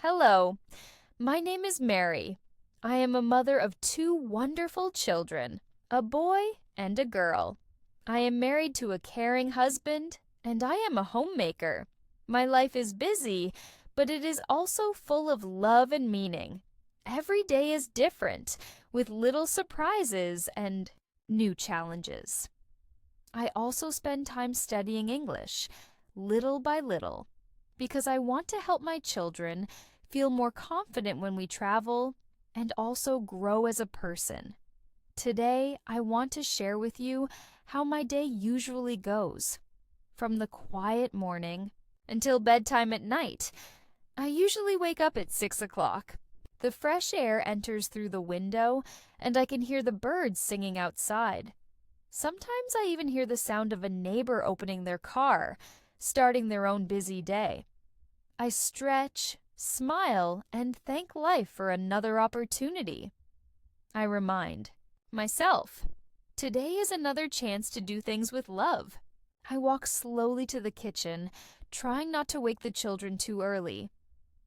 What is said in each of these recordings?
Hello, my name is Mary. I am a mother of two wonderful children, a boy and a girl. I am married to a caring husband, and I am a homemaker. My life is busy, but it is also full of love and meaning. Every day is different, with little surprises and new challenges. I also spend time studying English, little by little, because I want to help my children feel more confident when we travel and also grow as a person. Today, I want to share with you how my day usually goes. From the quiet morning until bedtime at night, I usually wake up at 6 o'clock. The fresh air enters through the window, and I can hear the birds singing outside. Sometimes I even hear the sound of a neighbor opening their car, starting their own busy day. I stretch, smile, and thank life for another opportunity. I remind myself, today is another chance to do things with love. I walk slowly to the kitchen, trying not to wake the children too early.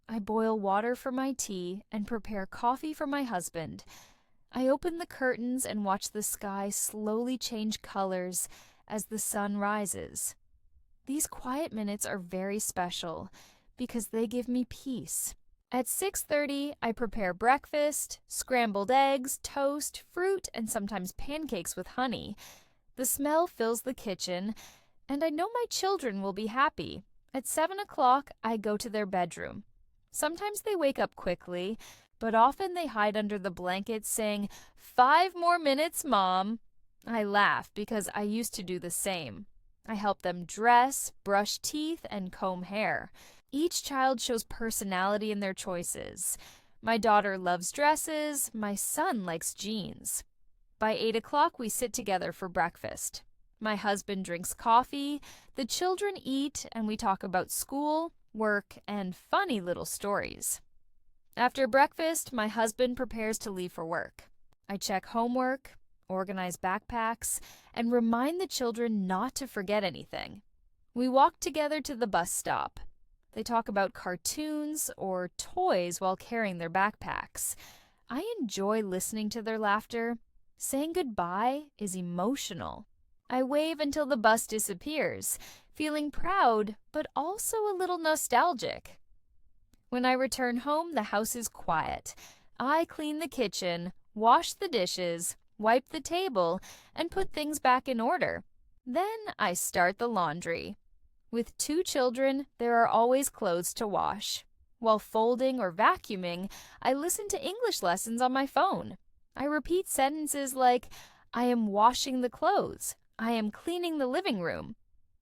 I boil water for my tea and prepare coffee for my husband. I open the curtains and watch the sky slowly change colors as the sun rises. These quiet minutes are very special because they give me peace. At 6:30, I prepare breakfast, scrambled eggs, toast, fruit, and sometimes pancakes with honey. The smell fills the kitchen, and I know my children will be happy. At 7 o'clock, I go to their bedroom. Sometimes they wake up quickly, but often they hide under the blankets saying, "5 more minutes, Mom." I laugh because I used to do the same. I help them dress, brush teeth, and comb hair. Each child shows personality in their choices. My daughter loves dresses, my son likes jeans. By 8 o'clock, we sit together for breakfast. My husband drinks coffee, the children eat, and we talk about school, work, and funny little stories. After breakfast, my husband prepares to leave for work. I check homework, organize backpacks, and remind the children not to forget anything. We walk together to the bus stop. They talk about cartoons or toys while carrying their backpacks. I enjoy listening to their laughter. Saying goodbye is emotional. I wave until the bus disappears, feeling proud but also a little nostalgic. When I return home, the house is quiet. I clean the kitchen, wash the dishes, wipe the table, and put things back in order. Then I start the laundry. With two children, there are always clothes to wash. While folding or vacuuming, I listen to English lessons on my phone. I repeat sentences like, "I am washing the clothes," "I am cleaning the living room."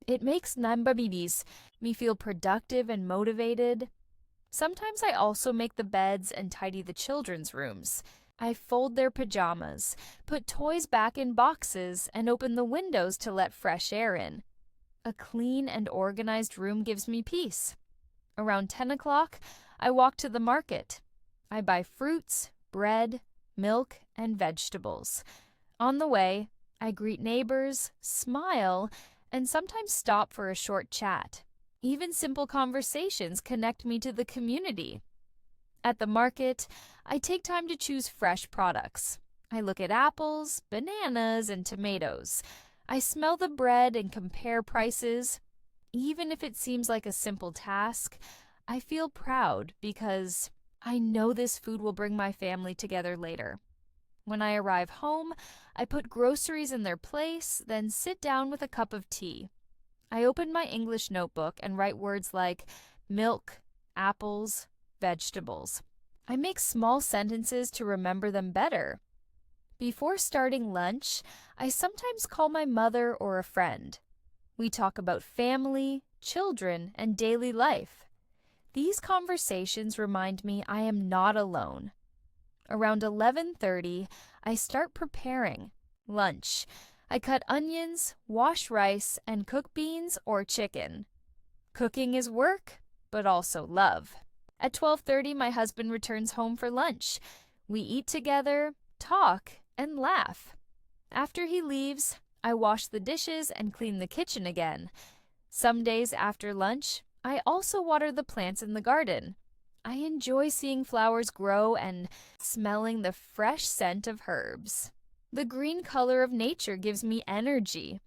It makes nambabibis me feel productive and motivated. Sometimes I also make the beds and tidy the children's rooms. I fold their pajamas, put toys back in boxes, and open the windows to let fresh air in. A clean and organized room gives me peace. Around 10 o'clock, I walk to the market. I buy fruits, bread, milk, and vegetables. On the way, I greet neighbors, smile, and sometimes stop for a short chat. Even simple conversations connect me to the community. At the market, I take time to choose fresh products. I look at apples, bananas, and tomatoes. I smell the bread and compare prices. Even if it seems like a simple task, I feel proud because I know this food will bring my family together later. When I arrive home, I put groceries in their place, then sit down with a cup of tea. I open my English notebook and write words like milk, apples, vegetables. I make small sentences to remember them better. Before starting lunch, I sometimes call my mother or a friend. We talk about family, children, and daily life. These conversations remind me I am not alone. Around 11:30, I start preparing lunch. I cut onions, wash rice, and cook beans or chicken. Cooking is work, but also love. At 12:30, my husband returns home for lunch. We eat together, talk, and laugh. After he leaves, I wash the dishes and clean the kitchen again. Some days after lunch, I also water the plants in the garden. I enjoy seeing flowers grow and smelling the fresh scent of herbs. The green color of nature gives me energy.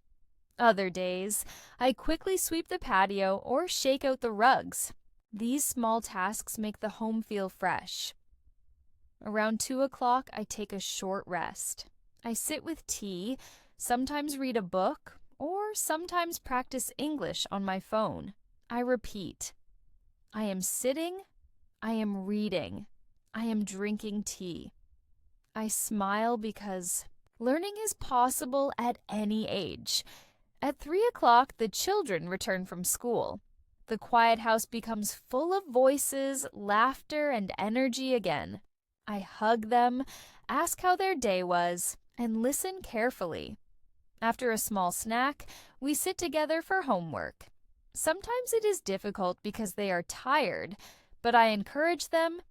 Other days, I quickly sweep the patio or shake out the rugs. These small tasks make the home feel fresh. Around 2 o'clock, I take a short rest. I sit with tea, sometimes read a book, or sometimes practice English on my phone. I repeat. I am sitting, I am reading, I am drinking tea. I smile because learning is possible at any age. At 3 o'clock, the children return from school. The quiet house becomes full of voices, laughter, and energy again. I hug them, ask how their day was, and listen carefully. After a small snack, we sit together for homework. Sometimes it is difficult because they are tired, but I encourage them,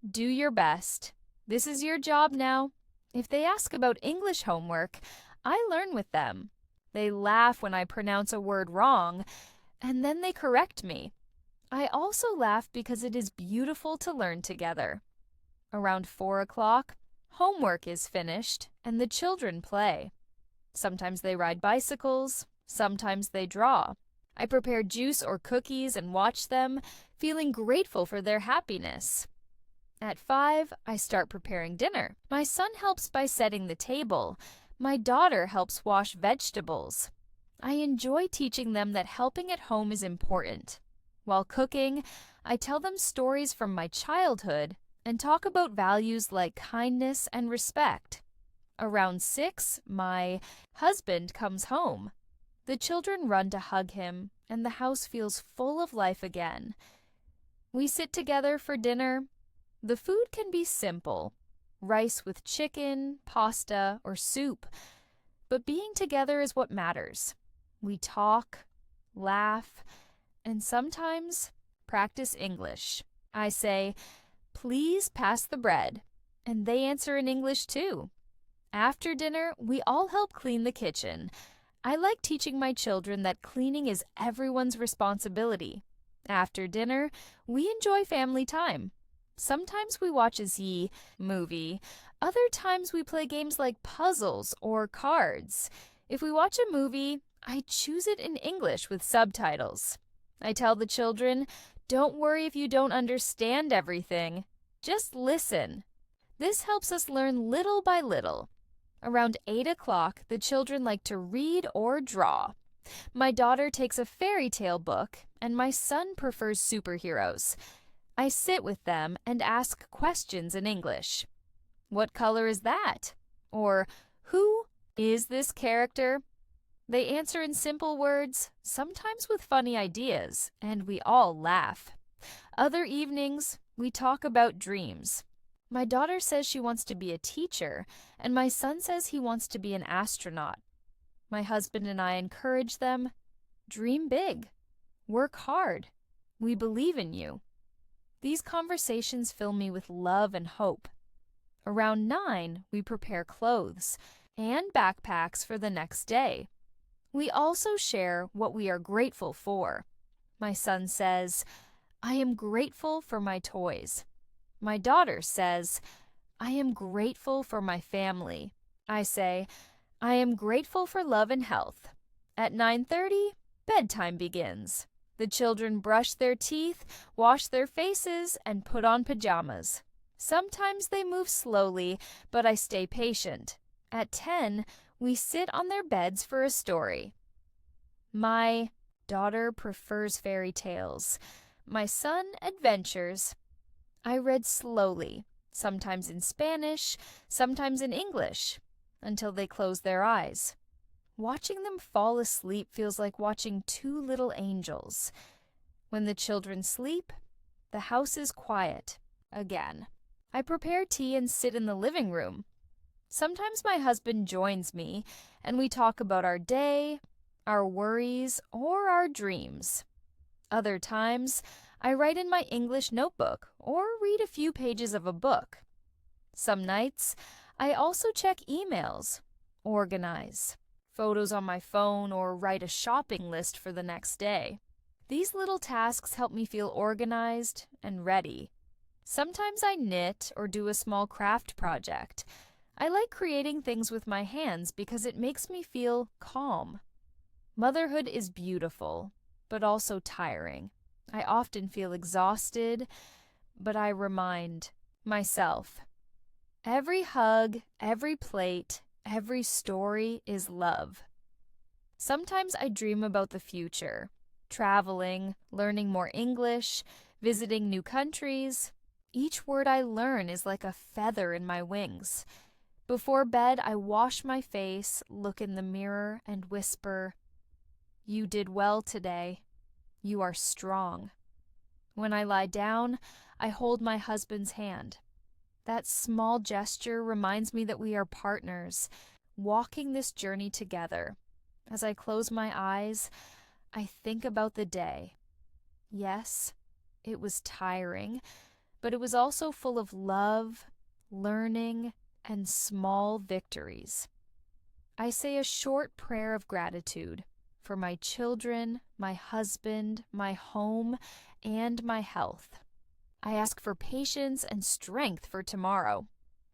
do your best. This is your job now. If they ask about English homework, I learn with them. They laugh when I pronounce a word wrong, and then they correct me. I also laugh because it is beautiful to learn together. Around 4 o'clock, homework is finished, and the children play. Sometimes they ride bicycles, sometimes they draw. I prepare juice or cookies and watch them, feeling grateful for their happiness. At 5, I start preparing dinner. My son helps by setting the table. My daughter helps wash vegetables. I enjoy teaching them that helping at home is important. While cooking, I tell them stories from my childhood and talk about values like kindness and respect. Around 6, my husband comes home. The children run to hug him, and the house feels full of life again. We sit together for dinner. The food can be simple, rice with chicken, pasta, or soup, but being together is what matters. We talk, laugh, and sometimes practice English. I say, "Please pass the bread," and they answer in English too. After dinner, we all help clean the kitchen. I like teaching my children that cleaning is everyone's responsibility. After dinner, we enjoy family time. Sometimes we watch a movie. Other times we play games like puzzles or cards. If we watch a movie, I choose it in English with subtitles. I tell the children, don't worry if you don't understand everything. Just listen. This helps us learn little by little. Around 8 o'clock, the children like to read or draw. My daughter takes a fairy tale book, and my son prefers superheroes. I sit with them and ask questions in English. What color is that? Or, who is this character? They answer in simple words, sometimes with funny ideas, and we all laugh. Other evenings, we talk about dreams. My daughter says she wants to be a teacher, and my son says he wants to be an astronaut. My husband and I encourage them, dream big, work hard, we believe in you. These conversations fill me with love and hope. Around 9, we prepare clothes and backpacks for the next day. We also share what we are grateful for. My son says, I am grateful for my toys. My daughter says, I am grateful for my family. I say, I am grateful for love and health. At 9:30, bedtime begins. The children brush their teeth, wash their faces, and put on pajamas. Sometimes they move slowly, but I stay patient. At 10, we sit on their beds for a story. My daughter prefers fairy tales. My son, adventures. I read slowly, sometimes in Spanish, sometimes in English, until they close their eyes. Watching them fall asleep feels like watching two little angels. When the children sleep, the house is quiet again. I prepare tea and sit in the living room. Sometimes my husband joins me, and we talk about our day, our worries, or our dreams. Other times, I write in my English notebook or read a few pages of a book. Some nights, I also check emails, organize photos on my phone, or write a shopping list for the next day. These little tasks help me feel organized and ready. Sometimes I knit or do a small craft project. I like creating things with my hands because it makes me feel calm. Motherhood is beautiful, but also tiring. I often feel exhausted, but I remind myself, every hug, every plate, every story is love. Sometimes I dream about the future, traveling, learning more English, visiting new countries. Each word I learn is like a feather in my wings. Before bed, I wash my face, look in the mirror, and whisper, "You did well today. You are strong." When I lie down, I hold my husband's hand. That small gesture reminds me that we are partners, walking this journey together. As I close my eyes, I think about the day. Yes, it was tiring, but it was also full of love, learning, and small victories. I say a short prayer of gratitude for my children, my husband, my home, and my health. I ask for patience and strength for tomorrow.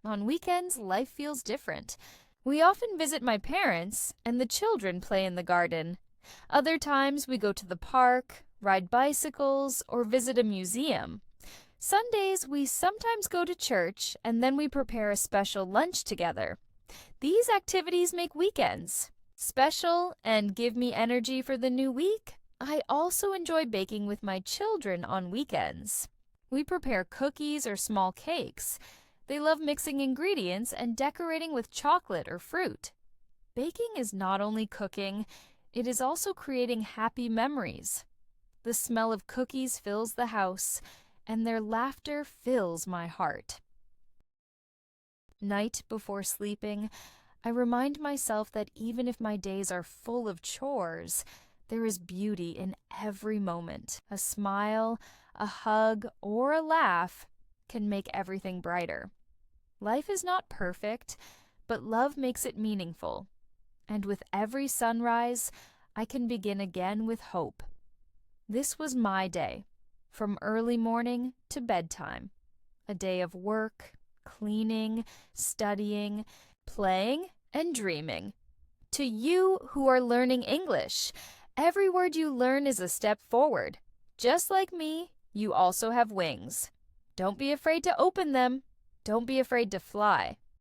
On weekends, life feels different. We often visit my parents, and the children play in the garden. Other times, we go to the park, ride bicycles, or visit a museum. Sundays, we sometimes go to church, and then we prepare a special lunch together. These activities make weekends special and give me energy for the new week. I also enjoy baking with my children on weekends. We prepare cookies or small cakes. They love mixing ingredients and decorating with chocolate or fruit. Baking is not only cooking, it is also creating happy memories. The smell of cookies fills the house, and their laughter fills my heart. Night before sleeping, I remind myself that even if my days are full of chores, there is beauty in every moment. A smile, a hug, or a laugh can make everything brighter. Life is not perfect, but love makes it meaningful. And with every sunrise, I can begin again with hope. This was my day, from early morning to bedtime. A day of work, cleaning, studying, playing, and dreaming. To you who are learning English, every word you learn is a step forward. Just like me, you also have wings. Don't be afraid to open them. Don't be afraid to fly.